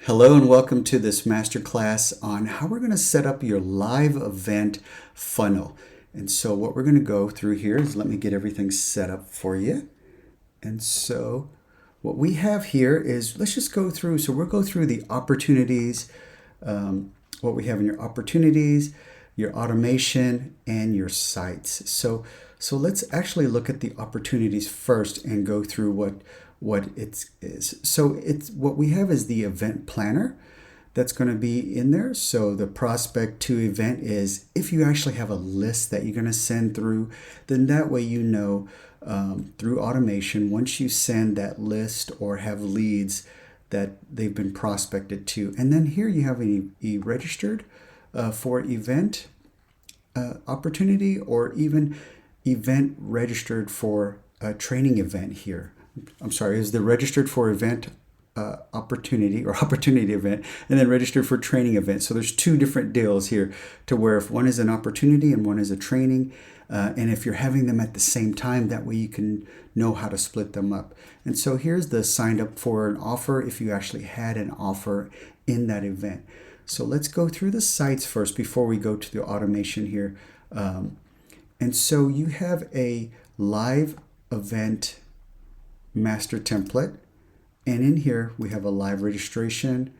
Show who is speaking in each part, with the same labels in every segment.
Speaker 1: Hello and welcome to this masterclass on how we're going to set up your live event funnel. And so what we're going to go through here is, let me get everything set up for you. And so what we have here is, let's just go through. So we'll go through the opportunities, what we have in your opportunities, your automation, and your sites. So let's actually look at the opportunities first and go through what it is. So it's what we have is the event planner that's going to be in there. So the prospect to event is, if you actually have a list that you're going to send through, then that way you know through automation, once you send that list or have leads that they've been prospected to. And then here you have a registered for event opportunity, or even event registered for a training event here. I'm sorry, is the registered for event opportunity or opportunity event, and then registered for training event. So there's two different deals here, to where if one is an opportunity and one is a training, and if you're having them at the same time, that way you can know how to split them up. And so here's the signed up for an offer if you actually had an offer in that event. So let's go through the sites first before we go to the automation here. And so you have a live event master template, and in here we have a live registration.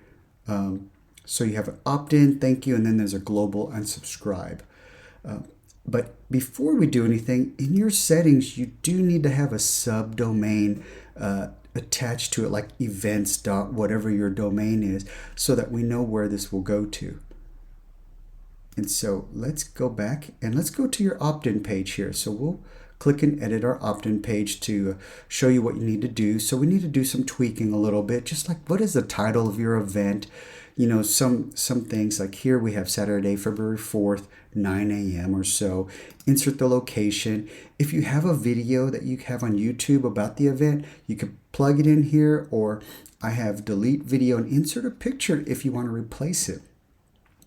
Speaker 1: So you have an opt-in, thank you, and then there's a global unsubscribe. But before we do anything, in your settings, you do need to have a subdomain attached to it, like events dot whatever your domain is, so that we know where this will go to. And so let's go back and let's go to your opt-in page here. So we'll click and edit our opt-in page to show you what you need to do. So we need to do some tweaking a little bit, just like, what is the title of your event? You know, some things like here we have Saturday, February 4th, 9 a.m. or so. Insert the location. If you have a video that you have on YouTube about the event, you can plug it in here, or I have delete video and insert a picture if you want to replace it.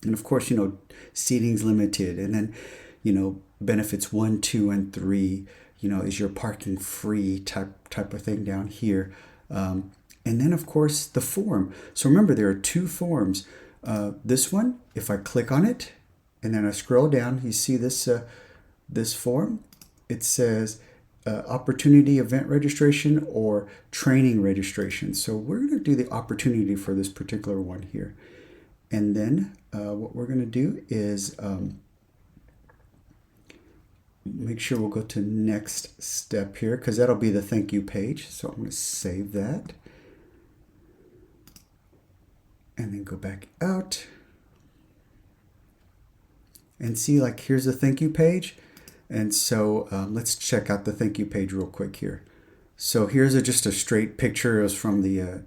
Speaker 1: And of course, you know, seating's limited, and then, you know, benefits 1, 2, and 3, you know, is your parking free type of thing down here. And then of course the form. So remember, there are two forms. This one, if I click on it and then I scroll down, you see this this form. It says opportunity event registration or training registration. So we're going to do the opportunity for this particular one here. And then what we're going to do is make sure we'll go to next step here, because that'll be the thank you page. So I'm going to save that and then go back out and see, like, here's the thank you page. And so let's check out the thank you page real quick here. So here's just a straight picture. It was from the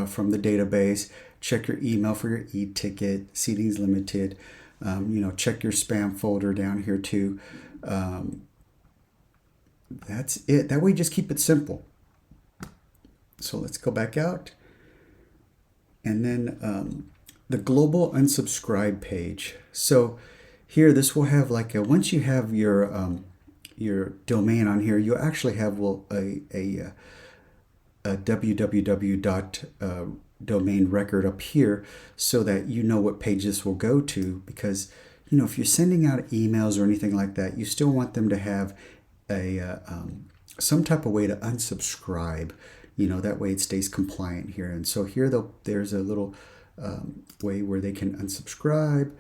Speaker 1: from the database. Check your email for your e-ticket. Seating's limited. You know, check your spam folder down here too. That's it. That way, just keep it simple. So let's go back out, and then the global unsubscribe page. So here, this will have like a, once you have your domain on here, you'll actually have a www domain record up here, so that you know what page this will go to. Because, you know, if you're sending out emails or anything like that, you still want them to have a some type of way to unsubscribe. You know, that way it stays compliant here. And so here there's a little way where they can unsubscribe.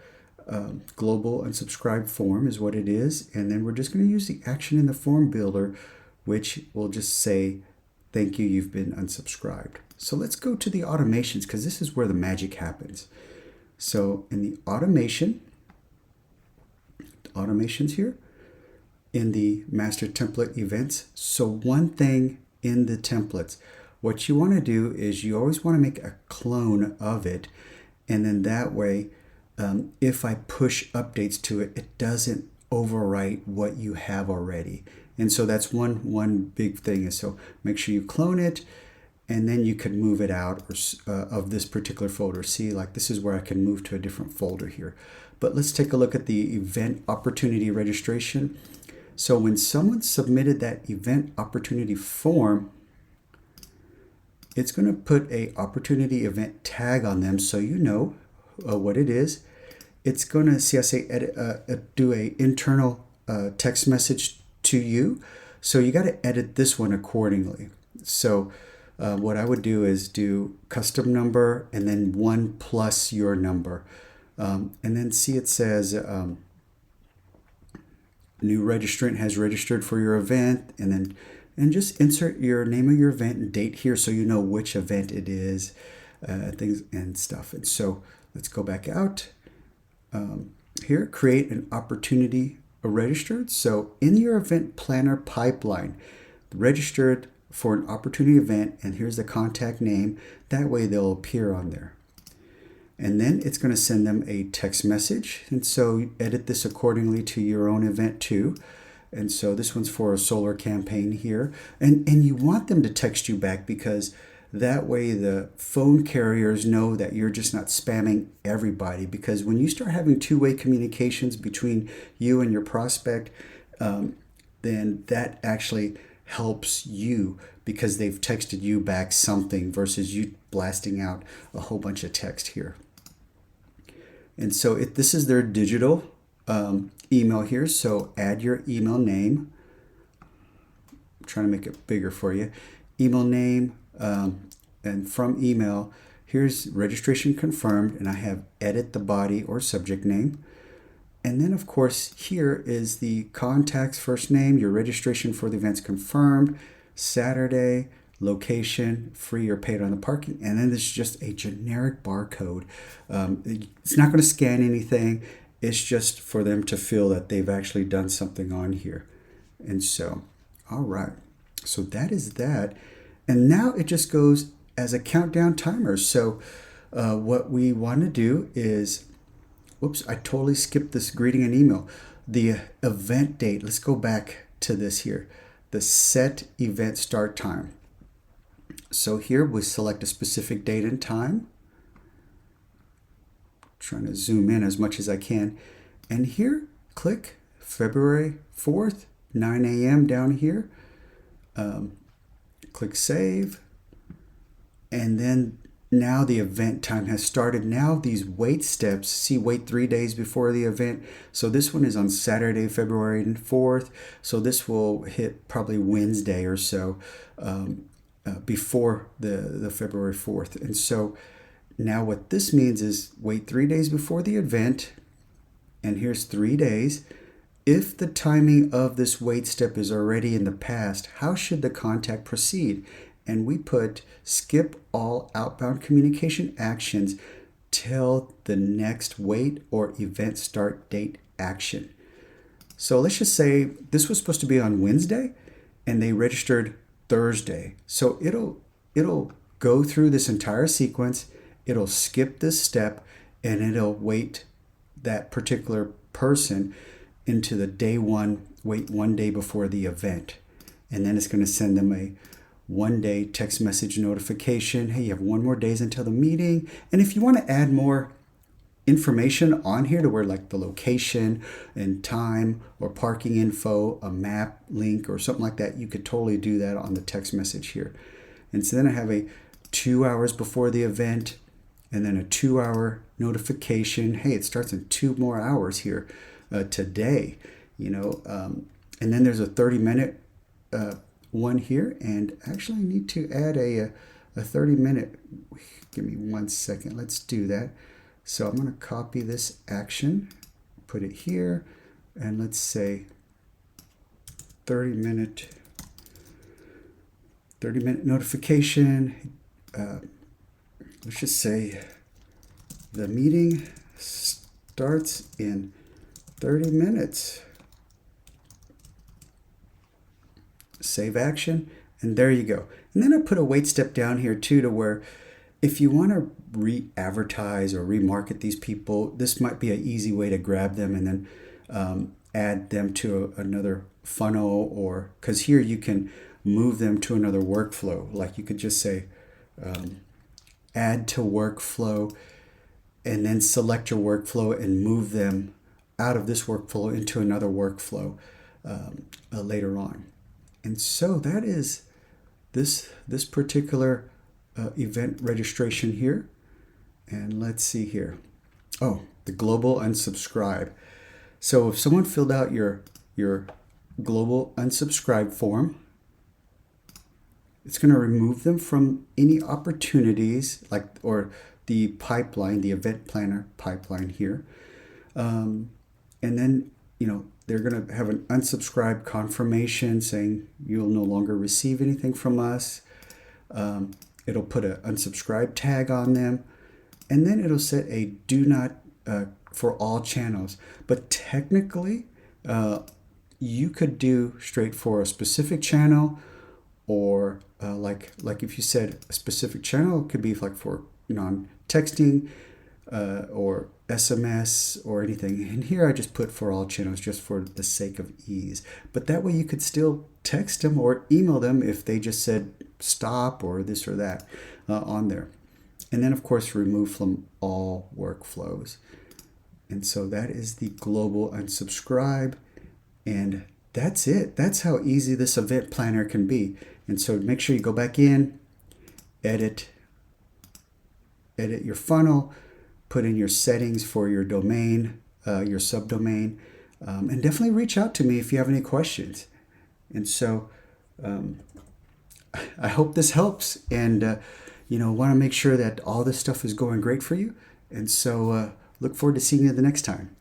Speaker 1: Global unsubscribe form is what it is. And then we're just going to use the action in the form builder, which will just say, thank you, you've been unsubscribed. So let's go to the automations, because this is where the magic happens. So in the automations here, in the master template events, so one thing in the templates, what you want to do is you always want to make a clone of it. And then that way, if I push updates to it, it doesn't overwrite what you have already. And so that's one big thing. Is so make sure you clone it, and then you can move it out of this particular folder. See, like, this is where I can move to a different folder here. But let's take a look at the event opportunity registration. So when someone submitted that event opportunity form, it's going to put a opportunity event tag on them so you know what it is. It's going to, see I say edit, do a internal text message to you. So you got to edit this one accordingly. So what I would do is do custom number and then 1 plus your number. And then see it says new registrant has registered for your event, and just insert your name of your event and date here so you know which event it is, things and stuff. And so let's go back out. Here, create an opportunity registered. So in your event planner pipeline, registered for an opportunity event, and here's the contact name. That way they'll appear on there. And then it's going to send them a text message. And so edit this accordingly to your own event too. And so this one's for a solar campaign here. And you want them to text you back, because that way the phone carriers know that you're just not spamming everybody. Because when you start having two-way communications between you and your prospect, then that actually helps you, because they've texted you back something versus you blasting out a whole bunch of text here. And so this is their digital email here. So add your email name. I'm trying to make it bigger for you. Email name, and from email, here's registration confirmed, and I have edit the body or subject name. And then, of course, here is the contact's first name, your registration for the event's confirmed, Saturday, location, free or paid on the parking. And then there's just a generic barcode. It's not going to scan anything. It's just for them to feel that they've actually done something on here. And so, all right. So that is that. And now it just goes as a countdown timer. So what we want to do is, whoops, I totally skipped this greeting and email. The event date, let's go back to this here. The set event start time. So here we select a specific date and time. Trying to zoom in as much as I can. And here, click February 4th, 9 a.m. down here. Click save. And then now the event time has started. Now these wait steps, see, wait 3 days before the event. So this one is on Saturday, February 4th. So this will hit probably Wednesday or so before the February 4th. And so now what this means is wait 3 days before the event. And here's 3 days. If the timing of this wait step is already in the past, how should the contact proceed? And we put skip all outbound communication actions till the next wait or event start date action. So let's just say this was supposed to be on Wednesday and they registered Thursday. So it'll go through this entire sequence, it'll skip this step, and it'll wait that particular person into the day one, wait 1 day before the event. And then it's going to send them a 1 day text message notification. Hey, you have 1 more days until the meeting. And if you want to add more information on here to where like the location and time or parking info, a map link or something like that, you could totally do that on the text message here. And so then I have a 2 hours before the event and then a 2-hour notification. Hey, it starts in 2 more hours here today, and then there's a 30-minute one here, and actually I need to add a 30-minute. Give me 1 second. Let's do that. So I'm going to copy this action, put it here, and let's say 30-minute notification. Let's just say the meeting starts in 30 minutes. Save action, and there you go. And then I put a wait step down here too, to where if you want to re-advertise or remarket these people, this might be an easy way to grab them and then add them to another funnel, or because here you can move them to another workflow. Like you could just say add to workflow and then select your workflow and move them out of this workflow into another workflow later on. And so that is this particular event registration here. And let's see here. Oh, the global unsubscribe. So if someone filled out your global unsubscribe form, it's going to remove them from any opportunities or the pipeline, the event planner pipeline here. And then, they're going to have an unsubscribe confirmation saying you'll no longer receive anything from us. It'll put an unsubscribe tag on them. And then it'll set a do not for all channels. But technically, you could do straight for a specific channel, or like if you said a specific channel, it could be like for non-texting or SMS or anything. And here I just put for all channels just for the sake of ease. But that way you could still text them or email them if they just said stop or this or that on there. And then, of course, remove from all workflows. And so that is the global unsubscribe. And that's it. That's how easy this event planner can be. And so make sure you go back in, edit your funnel, put in your settings for your domain, your subdomain, and definitely reach out to me if you have any questions. And so I hope this helps, and want to make sure that all this stuff is going great for you. And so look forward to seeing you the next time.